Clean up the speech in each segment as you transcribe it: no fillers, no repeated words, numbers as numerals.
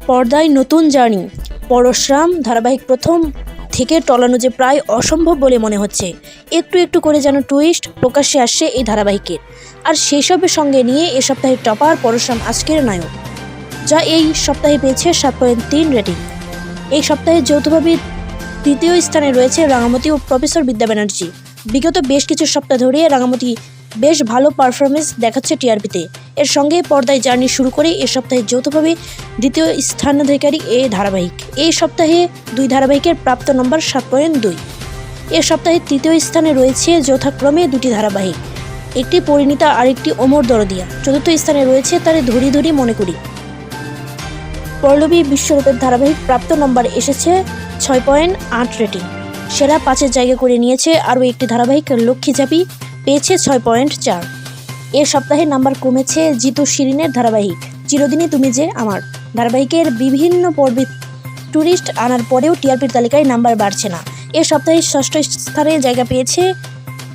পর্দায় নতুন জার্নি। পরশুরাম ধারাবাহিক প্রথম থেকে টলানো যে প্রায় অসম্ভব বলে মনে হচ্ছে। একটু একটু করে যেন টুইস্ট প্রকাশ্যে আসছে এই ধারাবাহিকের, আর সেসবের সঙ্গে নিয়ে এ সপ্তাহের টপার পরশুরাম আজকের নায়ক, যা এই সপ্তাহে পেয়েছে 7.3 রেটিং। এই সপ্তাহে যৌথভাবে তৃতীয় স্থানে রয়েছে রাঙামাটি ও প্রফেসর বিদ্যা ব্যানার্জি। বিগত বেশ কিছু সপ্তাহ ধরে রাঙামাটি বেশ ভালো পারফরমেন্স দেখাচ্ছে টিআরপিতে। এর সঙ্গে পর্দায় জার্নি শুরু করে এ সপ্তাহে যৌথভাবে দ্বিতীয় স্থানাধিকারী এই ধারাবাহিক। এই সপ্তাহে দুই ধারাবাহিকের প্রাপ্ত নম্বর 7.2। এ সপ্তাহে তৃতীয় স্থানে রয়েছে যথাক্রমে দুটি ধারাবাহিক, একটি পরিণীতা আর একটি অমর দরদিয়া। চতুর্থ স্থানে রয়েছে তারে ধরি ধরি মনে করি। পল্লবী বিশ্বরূপের ধারাবাহিক প্রাপ্ত নম্বর এসেছে 6.8 রেটিং। সেরা 5-এর জায়গা করে নিয়েছে আরও একটি ধারাবাহিক লক্ষ্মী ঝাঁপি, পেয়েছে 6.4। এ সপ্তাহে নাম্বার কমেছে জিতু শিরিনের ধারাবাহিক চিরদিনই তুমি যে আমার। ধারাবাহিকের বিভিন্ন পর্বে টুরিস্ট আনার পরেও টিআরপির তালিকায় নাম্বার বাড়ছে না। এ সপ্তাহে ষষ্ঠ স্থানে জায়গা পেয়েছে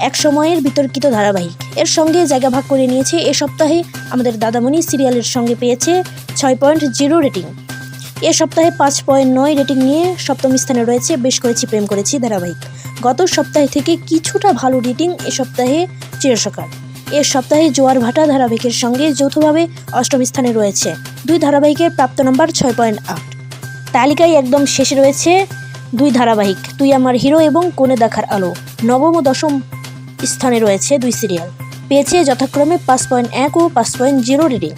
এক সময়ের বিতর্কিত ধারাবাহিক। এর সঙ্গে জায়গা ভাগ করে নিয়েছে এ সপ্তাহে আমাদের দাদামণি সিরিয়ালের সঙ্গে পেয়েছে 6.0 রেটিং। এ সপ্তাহে 5.9 রেটিং নিয়ে সপ্তম স্থানে রয়েছে বেশ করেছি প্রেম করেছি ধারাবাহিক। গত সপ্তাহে থেকে কিছুটা ভালো রেটিং এ সপ্তাহে চিরসকার। এ সপ্তাহে জোয়ার ভাটা ধারাবাহিকের সঙ্গে যৌথভাবে অষ্টম স্থানে রয়েছে দুই ধারাবাহিকের প্রাপ্ত নম্বর 6.8। তালিকায় একদম শেষে রয়েছে দুই ধারাবাহিক তুই আমার হিরো এবং কোণে দেখার আলো। নবম ও দশম স্থানে রয়েছে দুই সিরিয়াল, পেয়েছে যথাক্রমে 5.1 ও 5.0 রেটিং।